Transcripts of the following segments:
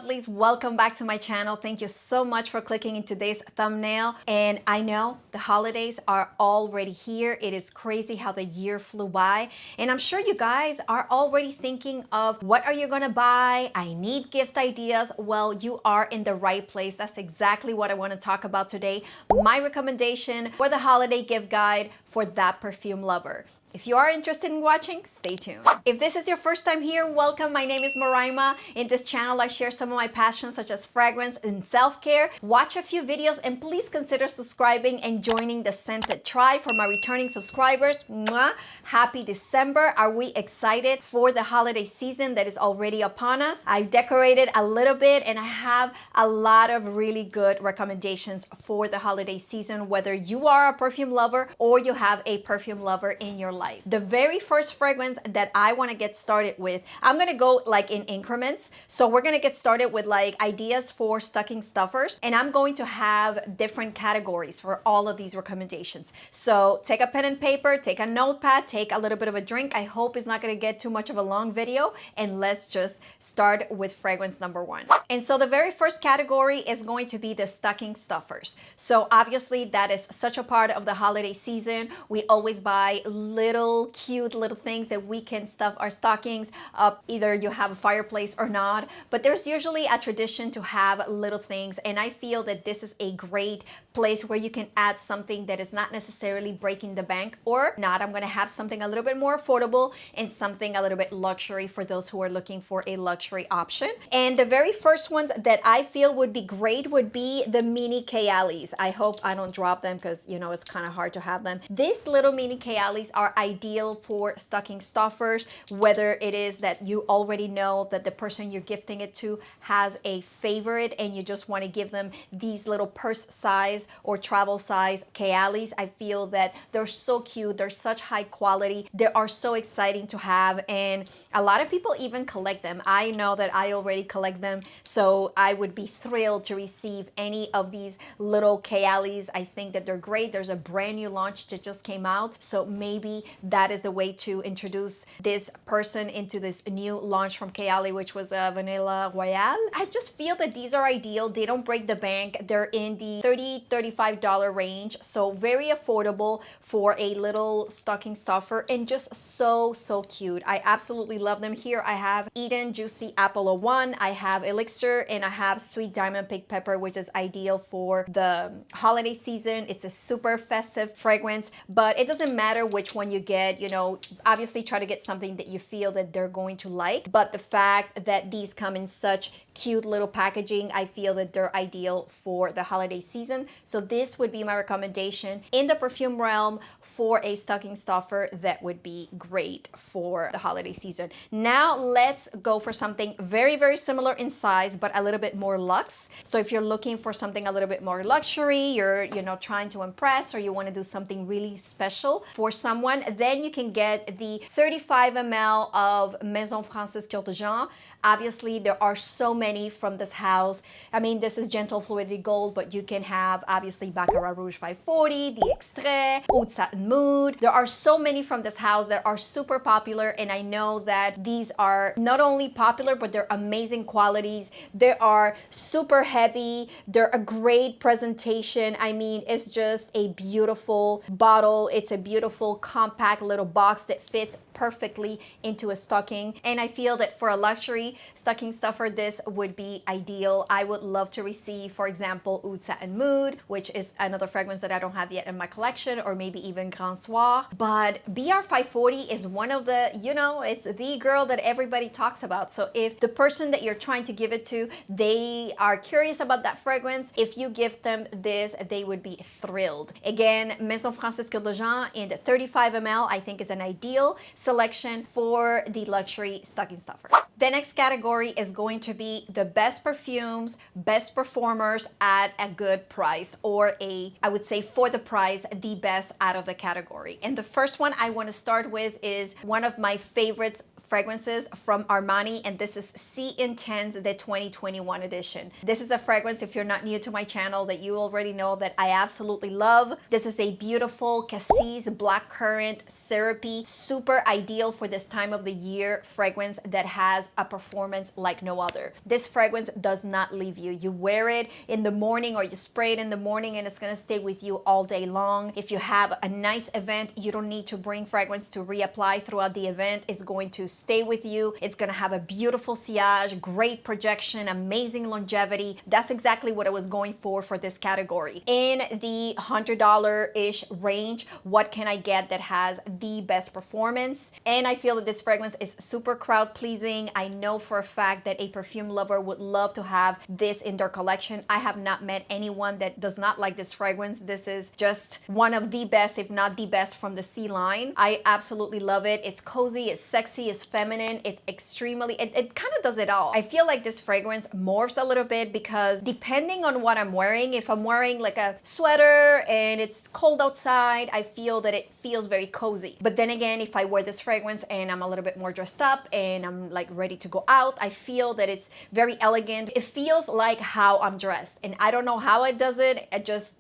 lovelies, welcome back to my channel. Thank you so much for clicking in today's thumbnail. And I know the holidays are already here. It is crazy how the year flew by. And I'm sure you guys are already thinking of what are you gonna buy? I need gift ideas. Well, you are in the right place. That's exactly what I want to talk about today. My recommendation for the holiday gift guide for that perfume lover. If you are interested in watching, stay tuned. If this is your first time here, welcome. My name is Moraima. In this channel, I share some of my passions such as fragrance and self-care. Watch a few videos and please consider subscribing and joining the Scented Tribe. For my returning subscribers, mwah, happy December. Are we excited for the holiday season that is already upon us? I've decorated a little bit and I have a lot of really good recommendations for the holiday season, whether you are a perfume lover or you have a perfume lover in your life. The very first fragrance that I want to get started with, I'm going to go like in increments. So we're going to get started with like ideas for stocking stuffers, and I'm going to have different categories for all of these recommendations. So take a pen and paper, take a notepad, take a little bit of a drink. I hope it's not going to get too much of a long video, and let's just start with fragrance number one. And so the very first category is going to be the stocking stuffers. So obviously that is such a part of the holiday season. We always buy little cute little things that we can stuff our stockings up. Either you have a fireplace or not, but there's usually a tradition to have little things, and I feel that this is a great place where you can add something that is not necessarily breaking the bank or not. I'm going to have something a little bit more affordable and something a little bit luxury for those who are looking for a luxury option. And the very first ones that I feel would be great would be the mini KAYALI'S. I hope I don't drop them because you know it's kind of hard to have them. These little mini KAYALI'S are ideal for stocking stuffers, whether it is that you already know that the person you're gifting it to has a favorite and you just want to give them these little purse size or travel size KAYALI'S. I feel that they're so cute, they're such high quality, they are so exciting to have, and a lot of people even collect them. I know that I already collect them, so I would be thrilled to receive any of these little KAYALI'S. I think that they're great. There's a brand new launch that just came out, so maybe that is the way to introduce this person into this new launch from KAYALI, which was a vanilla royale. I just feel that these are ideal. They don't break the bank. They're in the $30-$35 range, so very affordable for a little stocking stuffer and just so cute. I absolutely love them. Here I have Eden Juicy Apple 01, I have Elixir, and I have Sweet Diamond Pink Pepper, which is ideal for the holiday season. It's a super festive fragrance, but it doesn't matter which one you get. You know, obviously try to get something that you feel that they're going to like, but the fact that these come in such cute little packaging, I feel that they're ideal for the holiday season. So this would be my recommendation in the perfume realm for a stocking stuffer that would be great for the holiday season. Now let's go for something very similar in size but a little bit more luxe. So if you're looking for something a little bit more luxury, you're trying to impress, or you want to do something really special for someone, then you can get the 35 ml of Maison Francis Cœur de Jean. Obviously there are so many from this house. I mean, this is Gentle Fluidity Gold, but you can have obviously Baccarat Rouge 540, the Extrait, Oud Satin Mood. There are so many from this house that are super popular, and I know that these are not only popular but they're amazing qualities. They are super heavy, they're a great presentation. I mean, it's just a beautiful bottle. It's a beautiful compact little box that fits perfectly into a stocking, and I feel that for a luxury stocking stuffer this would be ideal. I would love to receive, for example, Oud Satin Mood, which is another fragrance that I don't have yet in my collection, or maybe even Grand Soir. But BR 540 is one of the, you know, it's the girl that everybody talks about. So if the person that you're trying to give it to, they are curious about that fragrance, if you gift them this, they would be thrilled. Again, Maison Francis Cœur de Jean in the 35 ml I think is an ideal selection for the luxury stocking stuffer. The next category is going to be the best perfumes, best performers at a good price, or I would say for the price, the best out of the category. And the first one I want to start with is one of my favorites fragrances from Armani, and this is C Intense, the 2021 edition. This is a fragrance, if you're not new to my channel, that you already know that I absolutely love. This is a beautiful cassis blackcurrant syrupy, super ideal for this time of the year fragrance that has a performance like no other. This fragrance does not leave you. You wear it in the morning or you spray it in the morning and it's gonna stay with you all day long. If you have a nice event, you don't need to bring fragrance to reapply throughout the event. It's going to stay with you. It's gonna have a beautiful sillage, great projection, amazing longevity. That's exactly what I was going for this category. In the $100-ish range, what can I get that has the best performance? And I feel that this fragrance is super crowd pleasing. I know for a fact that a perfume lover would love to have this in their collection. I have not met anyone that does not like this fragrance. This is just one of the best, if not the best, from the C line. I absolutely love it. It's cozy, it's sexy, it's feminine, it's extremely, it kind of does it all. I feel like this fragrance morphs a little bit because depending on what I'm wearing, if I'm wearing like a sweater and it's cold outside, I feel that it feels very cozy. But then again, if I wear this fragrance and I'm a little bit more dressed up and I'm like ready to go out, I feel that it's very elegant. It feels like how I'm dressed, and I don't know how it does it.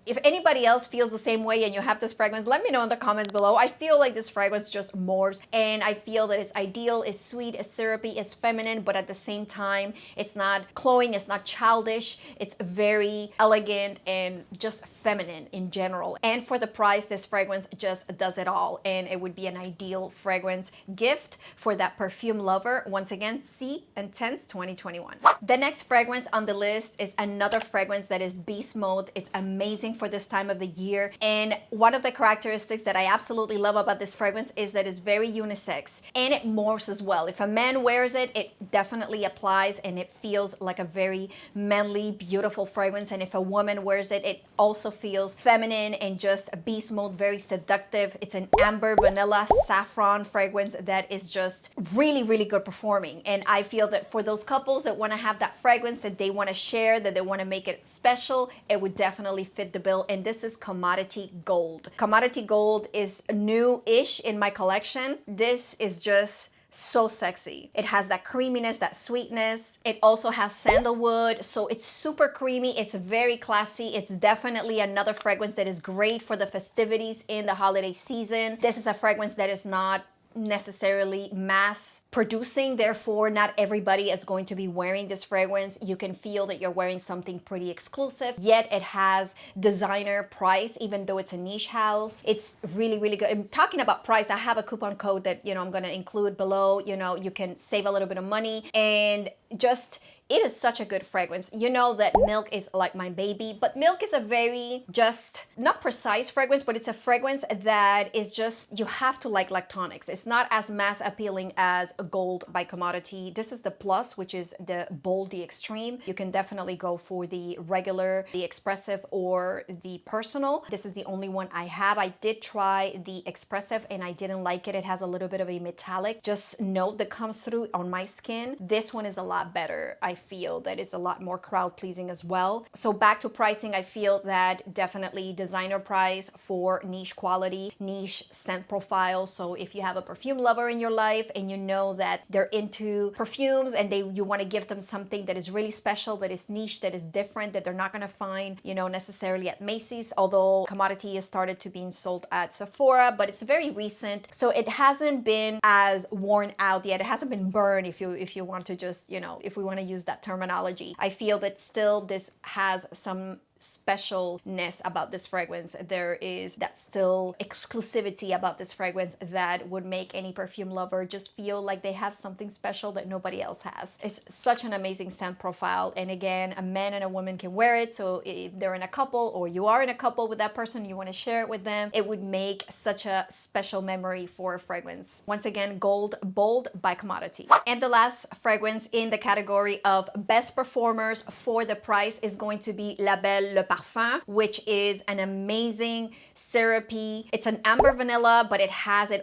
If anybody else feels the same way and you have this fragrance, let me know in the comments below. I feel like this fragrance just morphs, and I feel that it's ideal, it's sweet, it's syrupy, it's feminine, but at the same time, it's not cloying, it's not childish, it's very elegant and just feminine in general. And for the price, this fragrance just does it all, and it would be an ideal fragrance gift for that perfume lover. Once again, C Intense 2021. The next fragrance on the list is another fragrance that is beast mode. It's amazing for this time of the year, and one of the characteristics that I absolutely love about this fragrance is that it's very unisex and it morphs as well. If a man wears it, it definitely applies and it feels like a very manly, beautiful fragrance, and if a woman wears it, it also feels feminine and just beast mode, very seductive. It's an amber vanilla saffron fragrance that is just really, really good performing, and I feel that for those couples that want to have that fragrance that they want to share, that they want to make it special, it would definitely fit the bill. And this is Commodity Gold. Commodity Gold is new-ish in my collection. This is just so sexy. It has that creaminess, that sweetness. It also has sandalwood, so it's super creamy. It's very classy. It's definitely another fragrance that is great for the festivities in the holiday season. This is a fragrance that is not necessarily mass producing, therefore not everybody is going to be wearing this fragrance. You can feel that you're wearing something pretty exclusive, yet it has designer price, even though it's a niche house. It's really, really good. And talking about price, I have a coupon code that, I'm going to include below. You can save a little bit of money, and just it is such a good fragrance. You know that Milk is like my baby, but Milk is a very just not precise fragrance, but it's a fragrance that is just, you have to like lactonics. It's not as mass appealing as Gold by Commodity. This is the Plus, which is the Bold, the Extreme. You can definitely go for the regular, the Expressive, or the Personal. This is the only one I have. I did try the Expressive and I didn't like it. It has a little bit of a metallic just note that comes through on my skin. This one is a lot better. I feel that it's a lot more crowd pleasing as well. So back to pricing, I feel that definitely designer price for niche quality, niche scent profile. So if you have a perfume lover in your life and you know that they're into perfumes and you want to give them something that is really special, that is niche, that is different, that they're not going to find, necessarily at Macy's, although Commodity has started to being sold at Sephora, but it's very recent. So it hasn't been as worn out yet. It hasn't been burned, if you want to just, if we want to use that terminology. I feel that still this has some specialness about this fragrance. There is that still exclusivity about this fragrance that would make any perfume lover just feel like they have something special that nobody else has. It's such an amazing scent profile, and again, a man and a woman can wear it. So if they're in a couple or you are in a couple with that person, you want to share it with them, it would make such a special memory for a fragrance. Once again, Gold Bold by Commodity. And the last fragrance in the category of best performers for the price is going to be La Belle Le Parfum, which is an amazing syrupy. It's an amber vanilla, but it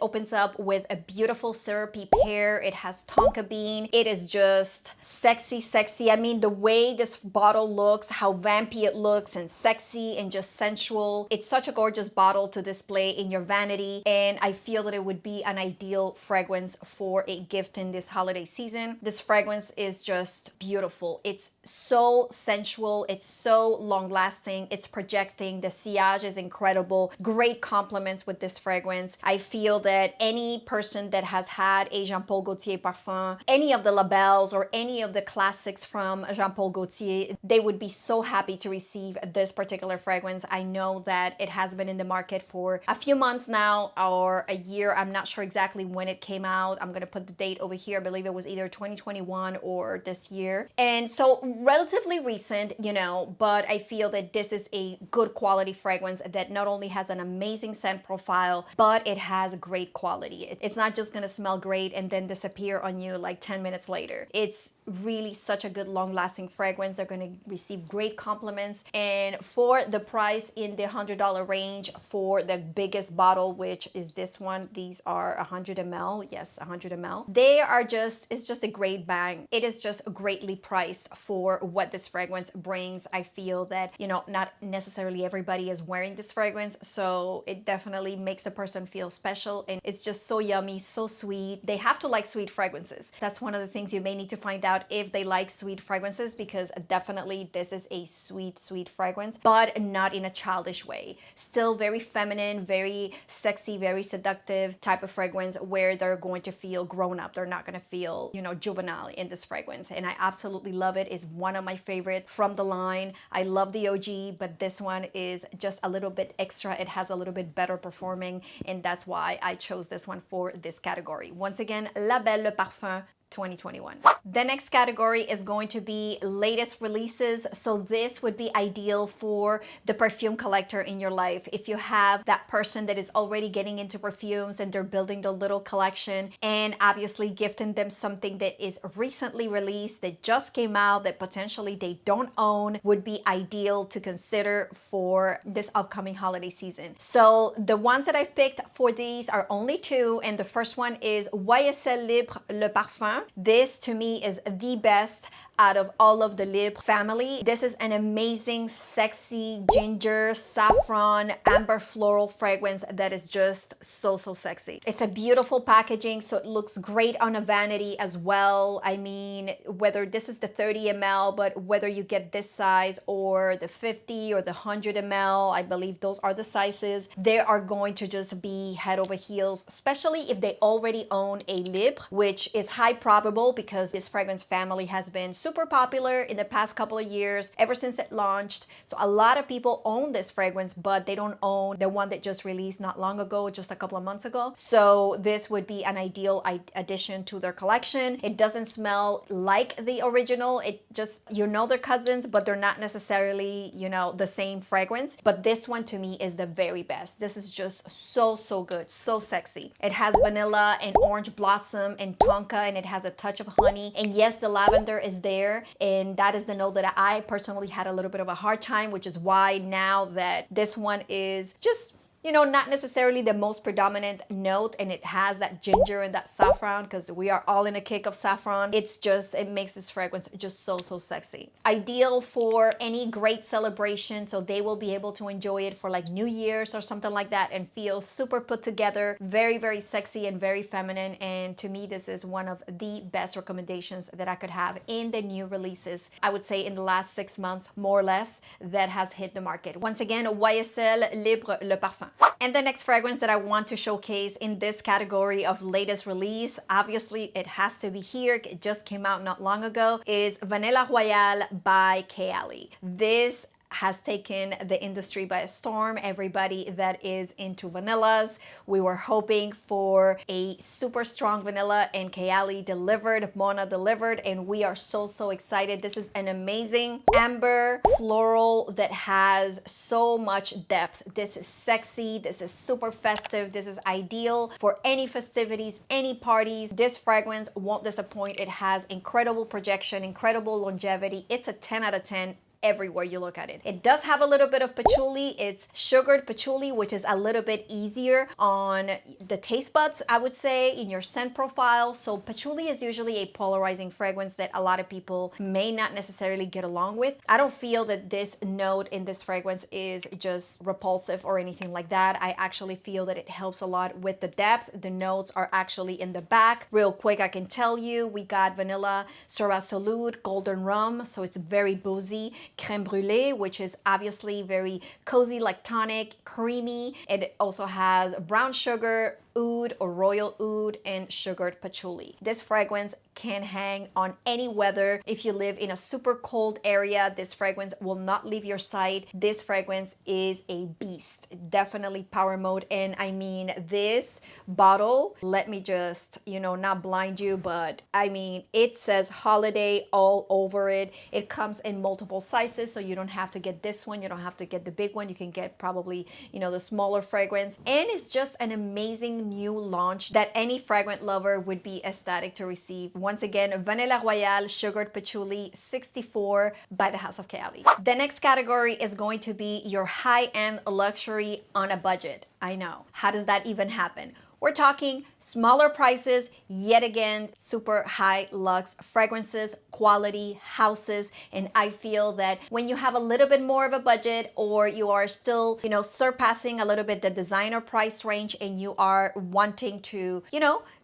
opens up with a beautiful syrupy pear. It has tonka bean. It is just sexy, sexy. I mean, the way this bottle looks, how vampy it looks and sexy and just sensual. It's such a gorgeous bottle to display in your vanity, and I feel that it would be an ideal fragrance for a gift in this holiday season. This fragrance is just beautiful. It's so sensual. It's so long lasting, it's projecting, the sillage is incredible, great compliments with this fragrance. I feel that any person that has had a Jean Paul Gaultier parfum, any of the labels or any of the classics from Jean Paul Gaultier, they would be so happy to receive this particular fragrance. I know that it has been in the market for a few months now or a year. I'm not sure exactly when it came out. I'm gonna put the date over here. I believe it was either 2021 or this year. And so relatively recent, you know, but I feel that this is a good quality fragrance that not only has an amazing scent profile, but it has great quality. It's not just gonna smell great and then disappear on you like 10 minutes later. It's really such a good long-lasting fragrance. They're gonna receive great compliments, and for the price in the $100 range for the biggest bottle, which is this one, these are 100 ml. Yes, 100 ml. They are just, it's just a great bang. It is just greatly priced for what this fragrance brings. I feel that, you know, not necessarily everybody is wearing this fragrance, so it definitely makes a person feel special, and it's just so yummy, so sweet. They have to like sweet fragrances. That's one of the things you may need to find out if they like sweet fragrances, because definitely this is a sweet fragrance, but not in a childish way. Still very feminine, very sexy, very seductive type of fragrance where they're going to feel grown up. They're not going to feel, you know, juvenile in this fragrance, and I absolutely love it. It's one of my favorite from the line. I love the OG, but this one is just a little bit extra. It has a little bit better performing, and that's why I chose this one for this category. Once again, La Belle Le Parfum 2021. The next category is going to be latest releases. So this would be ideal for the perfume collector in your life. If you have that person that is already getting into perfumes and they're building the little collection, and obviously gifting them something that is recently released, that just came out, that potentially they don't own, would be ideal to consider for this upcoming holiday season. So the ones that I've picked for these are only two, and the first one is YSL Libre Le Parfum. This to me is the best out of all of the Libre family. This is an amazing, sexy, ginger, saffron, amber floral fragrance that is just so sexy. It's a beautiful packaging, so it looks great on a vanity as well. I mean, whether this is the 30 ml, but whether you get this size or the 50 or the 100 ml, I believe those are the sizes, they are going to just be head over heels, especially if they already own a Libre, which is high probable because this fragrance family has been super popular in the past couple of years, ever since it launched. So a lot of people own this fragrance, but they don't own the one that just released not long ago, just a couple of months ago. So this would be an ideal addition to their collection. It doesn't smell like the original. It just, you know, they're cousins, but they're not necessarily, you know, the same fragrance. But this one to me is the very best. This is just so good, so sexy. It has vanilla and orange blossom and tonka, and it has a touch of honey. And yes, the lavender is there, and that is the note that I personally had a little bit of a hard time, which is why now that this one is just, you know, not necessarily the most predominant note, and it has that ginger and that saffron, because we are all in a kick of saffron. It's just, it makes this fragrance just so sexy. Ideal for any great celebration, so they will be able to enjoy it for like New Year's or something like that and feel super put together, very sexy and very feminine. And to me, this is one of the best recommendations that I could have in the new releases, I would say in the last 6 months, more or less, that has hit the market. Once again, YSL Libre Le Parfum. And the next fragrance that I want to showcase in this category of latest release, obviously it has to be here, it just came out not long ago, is Vanilla Royale by KAYALI. This has taken the industry by a storm. Everybody that is into vanillas, we were hoping for a super strong vanilla, and KAYALI delivered, Mona delivered, and we are so excited. This is an amazing amber floral that has so much depth. This is sexy, this is super festive, this is ideal for any festivities, any parties. This fragrance won't disappoint. It has incredible projection, incredible longevity. It's a 10 out of 10 everywhere you look at it. It does have a little bit of patchouli. It's sugared patchouli, which is a little bit easier on the taste buds, I would say, in your scent profile. So patchouli is usually a polarizing fragrance that a lot of people may not necessarily get along with. I don't feel that this note in this fragrance is just repulsive or anything like that. I actually feel that it helps a lot with the depth. The notes are actually in the back. Real quick, I can tell you, we got vanilla, Syrah Salud, golden rum, so it's very boozy. creme brulee, which is obviously very cozy, like tonic, creamy. It also has brown sugar, oud or royal oud, and sugared patchouli. This fragrance can hang on any weather. If you live in a super cold area, this fragrance will not leave your sight. This fragrance is a beast. Definitely power mode. And I mean, this bottle, let me just, not blind you, but I mean, it says holiday all over it. It comes in multiple sizes, so you don't have to get this one. You don't have to get the big one. You can get probably, the smaller fragrance. And it's just an amazing new launch that any fragrant lover would be ecstatic to receive. Once again, Vanilla Royale Sugared Patchouli 64 by the House of KAYALI. The next category is going to be your high-end luxury on a budget. I know. How does that even happen? We're talking smaller prices, yet again, super high luxe fragrances, quality houses. And I feel that when you have a little bit more of a budget, or you are still, surpassing a little bit the designer price range, and you are wanting to,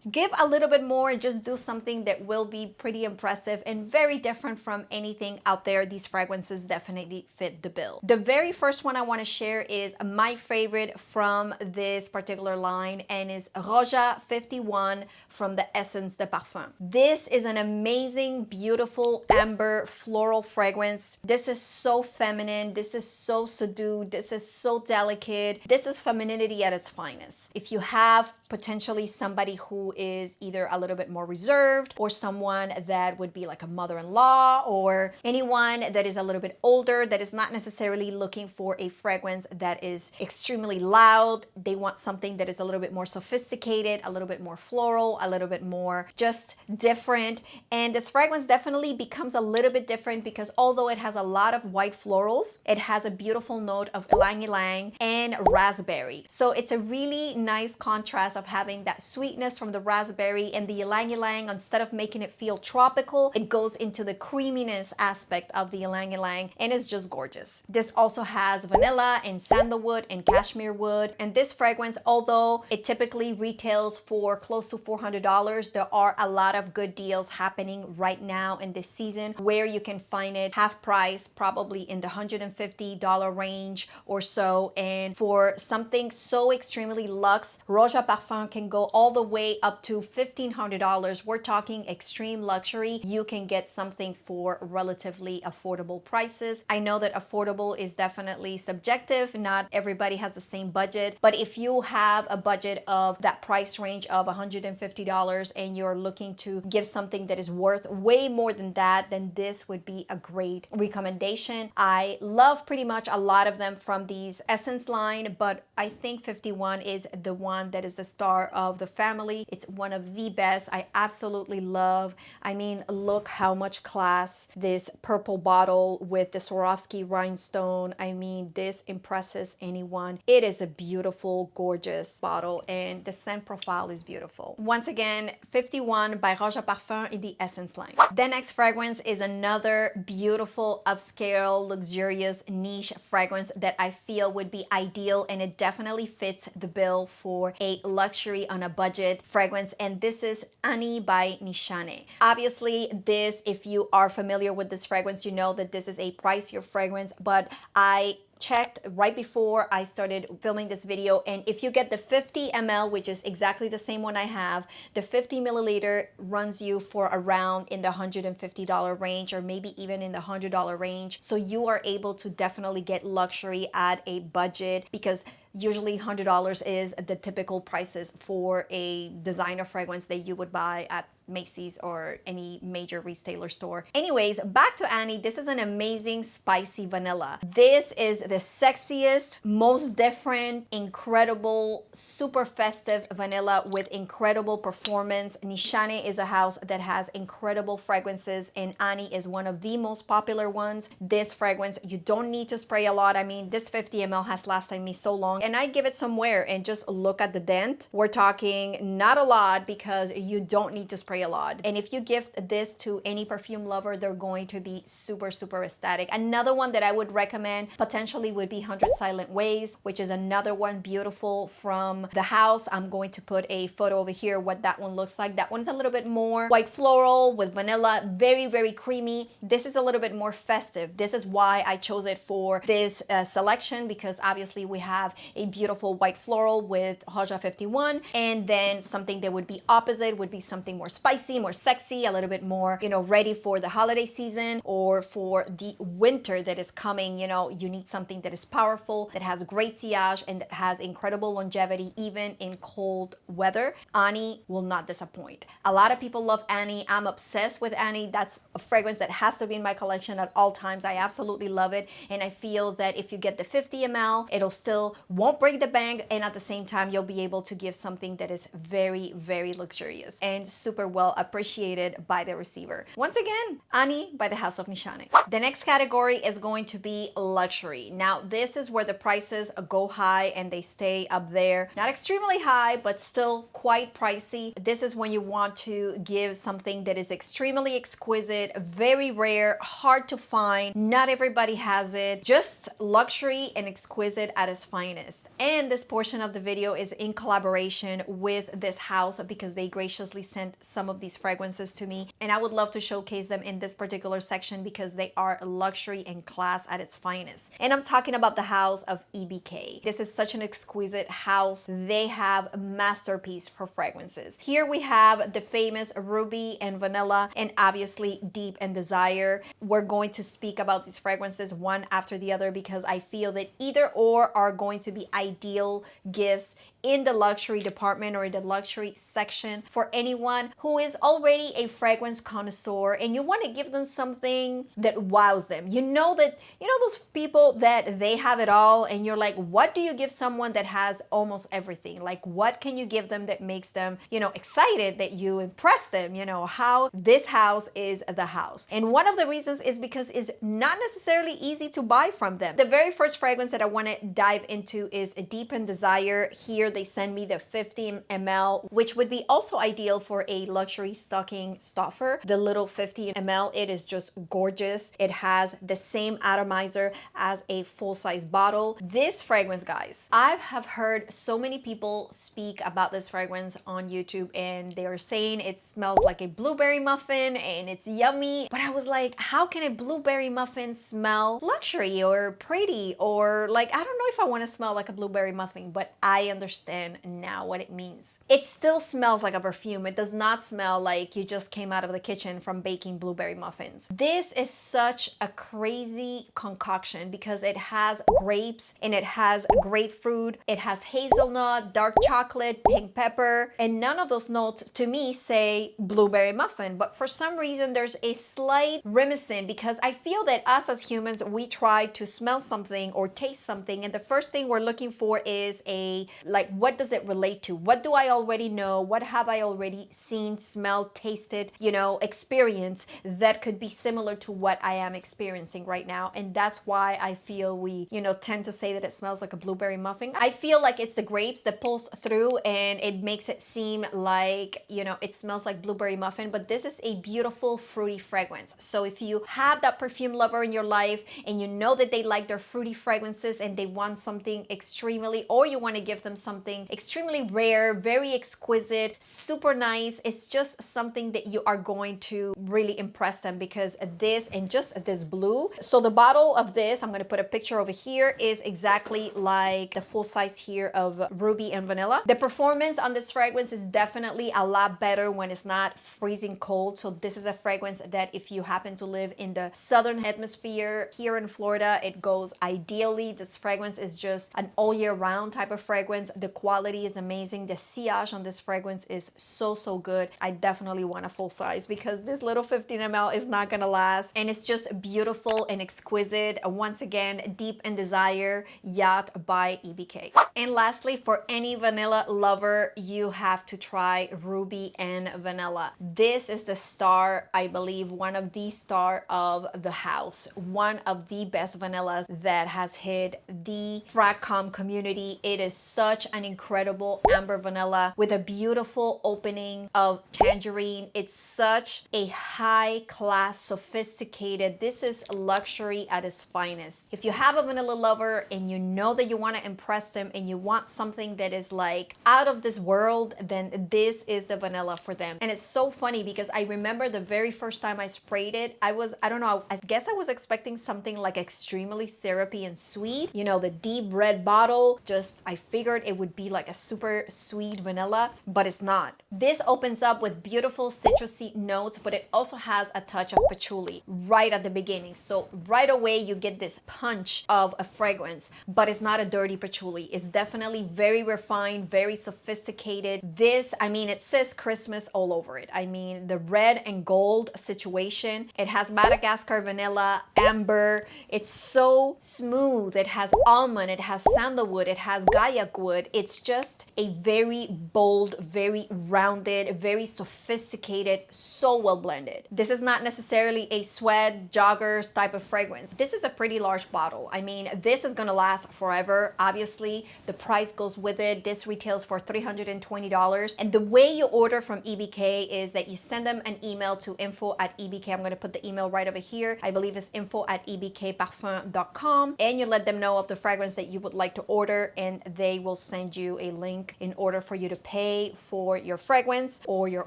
give a little bit more and just do something that will be pretty impressive and very different from anything out there, these fragrances definitely fit the bill. The very first one I want to share is my favorite from this particular line, and is ROJA 51 from the Essence de Parfum. This is an amazing, beautiful amber floral fragrance. This is so feminine. This is so subdued. This is so delicate. This is femininity at its finest. If you have potentially somebody who is either a little bit more reserved, or someone that would be like a mother-in-law, or anyone that is a little bit older that is not necessarily looking for a fragrance that is extremely loud, they want something that is a little bit more sophisticated, a little bit more floral, a little bit more just different. And this fragrance definitely becomes a little bit different because although it has a lot of white florals, it has a beautiful note of ylang-ylang and raspberry. So it's a really nice contrast of having that sweetness from the raspberry, and the ylang-ylang, instead of making it feel tropical, it goes into the creaminess aspect of the ylang-ylang, and it's just gorgeous. This also has vanilla and sandalwood and cashmere wood. And this fragrance, although it typically retails for close to $400, there are a lot of good deals happening right now in this season where you can find it half price, probably in the $150 range or so. And for something so extremely luxe, ROJA Parfum can go all the way up to $1,500. We're talking extreme luxury. You can get something for relatively affordable prices. I know that affordable is definitely subjective. Not everybody has the same budget, but if you have a budget of that price range of $150 and you're looking to give something that is worth way more than that, then this would be a great recommendation. I love pretty much a lot of them from these Essence line, but I think 51 is the one that is the star of the family. It's one of the best. I absolutely love. I mean, look how much class this purple bottle with the Swarovski rhinestone. I mean, this impresses anyone. It is a beautiful, gorgeous bottle, and the scent profile is beautiful. Once again, 51 by ROJA Parfum in the Essence line. The next fragrance is another beautiful, upscale, luxurious, niche fragrance that I feel would be ideal, and it definitely fits the bill for a luxury on a budget fragrance, and this is Ani by NISHANE. Obviously, this, if you are familiar with this fragrance, you know that this is a pricier fragrance, but I checked right before I started filming this video, and if you get the 50 ml, which is exactly the same one I have, the 50 milliliter runs you for around in the $150 range, or maybe even in the $100 range. So you are able to definitely get luxury at a budget, because usually $100 is the typical prices for a designer fragrance that you would buy at Macy's or any major retailer store. Anyways, back to Annie. This is an amazing spicy vanilla. This is the sexiest, most different, incredible, super festive vanilla with incredible performance. NISHANE is a house that has incredible fragrances, and Annie is one of the most popular ones. This fragrance, you don't need to spray a lot. I mean, this 50 ml has lasted me so long. and I give it some wear and just look at the dent. We're talking not a lot because you don't need to spray a lot. And if you gift this to any perfume lover, they're going to be super, super ecstatic. Another one that I would recommend potentially would be 100 Silent Ways, which is another one beautiful from the house. I'm going to put a photo over here what that one looks like. That one's a little bit more white floral with vanilla, very, very creamy. This is a little bit more festive. This is why I chose it for this selection, because obviously we have a beautiful white floral with ROJA 51, and then something that would be opposite would be something more spicy, more sexy, a little bit more, you know, ready for the holiday season or for the winter that is coming. You know, you need something that is powerful, that has great sillage, and that has incredible longevity even in cold weather. Annie will not disappoint. A lot of people love Annie. I'm obsessed with Annie. That's a fragrance that has to be in my collection at all times. I absolutely love it, and I feel that if you get the 50 ml, it'll still won't break the bank, and at the same time you'll be able to give something that is very, very luxurious and super well appreciated by the receiver. Once again, Annie by the House of Nishane. The next category is going to be luxury. Now this is where the prices go high and they stay up there. Not extremely high, but still quite pricey. This is when you want to give something that is extremely exquisite, very rare, hard to find. Not everybody has it. Just luxury and exquisite at its finest. And this portion of the video is in collaboration with this house because they graciously sent some of these fragrances to me, and I would love to showcase them in this particular section because they are luxury and class at its finest. And I'm talking about the house of EBK. This is such an exquisite house. They have a masterpiece for fragrances. Here we have the famous Ruby and Vanilla, and obviously Deep and Desire. We're going to speak about these fragrances one after the other because I feel that either or are going to be ideal gifts in the luxury department or in the luxury section for anyone who is already a fragrance connoisseur and you want to give them something that wows them. You know that, you know those people that they have it all and you're like, what do you give someone that has almost everything? Like, what can you give them that makes them, you know, excited, that you impress them? You know, how this house is the house. And one of the reasons is because it's not necessarily easy to buy from them. The very first fragrance that I want to dive into is a Deep and Desire. Here they send me the 50 ml, which would be also ideal for a luxury stocking stuffer. The little 50 ml, it is just gorgeous. It has the same atomizer as a full-size bottle. This fragrance, guys, I have heard so many people speak about this fragrance on YouTube and they are saying it smells like a blueberry muffin and it's yummy. But I was like, how can a blueberry muffin smell luxury or pretty, or like, I don't know if I want to smell like a blueberry muffin, but I understand now what it means. It still smells like a perfume. It does not smell like you just came out of the kitchen from baking blueberry muffins. This is such a crazy concoction because it has grapes and it has grapefruit, it has hazelnut, dark chocolate, pink pepper, and none of those notes to me say blueberry muffin, but for some reason there's a slight reminiscent because I feel that us as humans, we try to smell something or taste something and the first thing we're looking for is a, like, what does it relate to? What do I already know? What have I already seen, smelled, tasted, you know, experienced that could be similar to what I am experiencing right now? And that's why I feel we, you know, tend to say that it smells like a blueberry muffin. I feel like it's the grapes that pulls through and it makes it seem like, you know, it smells like blueberry muffin, but this is a beautiful fruity fragrance. So if you have that perfume lover in your life and you know that they like their fruity fragrances and they want something extremely, or you want to give them something extremely rare, very exquisite, super nice, it's just something that you are going to really impress them because this and just this blue. So the bottle of this, I'm going to put a picture over here, is exactly like the full size here of Ruby and Vanilla. The performance on this fragrance is definitely a lot better when it's not freezing cold. So this is a fragrance that if you happen to live in the southern hemisphere here in Florida, it goes ideally. This fragrance is just an all year round type of fragrance. The The quality is amazing. The sillage on this fragrance is so, so good. I definitely want a full size because this little 15 ml is not gonna last. And it's just beautiful and exquisite. Once again, Deep in Desire, Yacht by EBK. And lastly, for any vanilla lover, you have to try Ruby and Vanilla. This is the star, I believe, one of the star of the house. One of the best vanillas that has hit the fragcom community. It is such an incredible amber vanilla with a beautiful opening of tangerine. It's such a high class, sophisticated, this is luxury at its finest. If you have a vanilla lover and you know that you want to impress them and you want something that is like out of this world, then this is the vanilla for them. And it's so funny because I remember the very first time I sprayed it, I don't know, I guess I was expecting something like extremely syrupy and sweet, you know, the deep red bottle. Just I figured it would be like a super sweet vanilla, but it's not. This opens up with beautiful citrusy notes, but it also has a touch of patchouli right at the beginning. So right away you get this punch of a fragrance, but it's not a dirty patchouli. It's definitely very refined, very sophisticated. This, I mean, it says Christmas all over it. I mean, the red and gold situation. It has Madagascar vanilla, amber. It's so smooth. It has almond, it has sandalwood, it has gaiac wood. It's just a very bold, very rounded, very sophisticated, so well blended. This is not necessarily a sweat joggers type of fragrance. This is a pretty large bottle. I mean, this is gonna last forever. Obviously, the price goes with it. This retails for $320. And the way you order from EBK is that you send them an email to info@EBK. I'm gonna put the email right over here. I believe it's info@ebkparfum.com. And you let them know of the fragrance that you would like to order, and they will send you a link in order for you to pay for your fragrance or your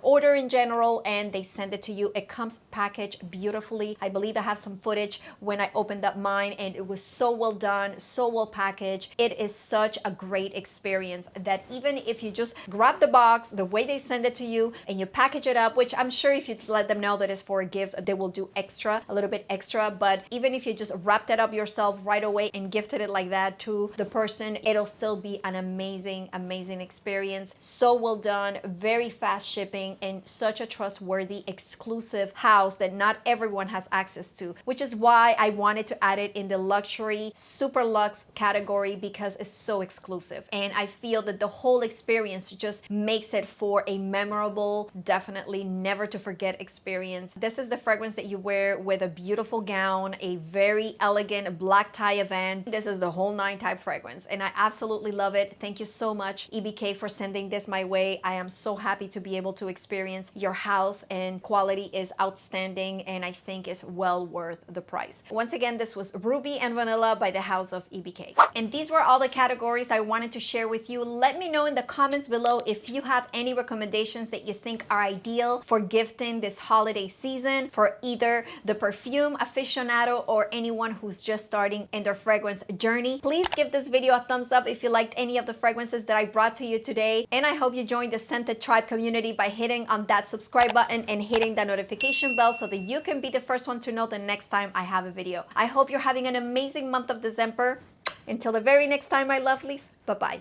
order in general, and they send it to you. It comes packaged beautifully. I believe I have some footage when I opened up mine, and it was so well done, so well packaged. It is such a great experience that even if you just grab the box, the way they send it to you, and you package it up, which I'm sure if you let them know that it's for a gift, they will do extra, a little bit extra, but even if you just wrapped it up yourself right away and gifted it like that to the person, it'll still be an amazing, amazing experience. So well done, very fast shipping, and such a trustworthy, exclusive house that not everyone has access to, which is why I wanted to add it in the luxury, super luxe category because it's so exclusive. And I feel that the whole experience just makes it for a memorable, definitely never to forget experience. This is the fragrance that you wear with a beautiful gown, a very elegant black tie event. This is the whole 9 type fragrance, and I absolutely love it. Thank you so much, EBK, for sending this my way. I am so happy to be able to experience your house, and quality is outstanding, and I think it's well worth the price. Once again, this was Ruby and Vanilla by the house of EBK. And these were all the categories I wanted to share with you. Let me know in the comments below if you have any recommendations that you think are ideal for gifting this holiday season for either the perfume aficionado or anyone who's just starting in their fragrance journey. Please give this video a thumbs up if you liked any of the fragrances that I brought to you today. And I hope you joined the Scented Tribe community by hitting on that subscribe button and hitting that notification bell so that you can be the first one to know the next time I have a video. I hope you're having an amazing month of December. Until the very next time, my lovelies, bye-bye.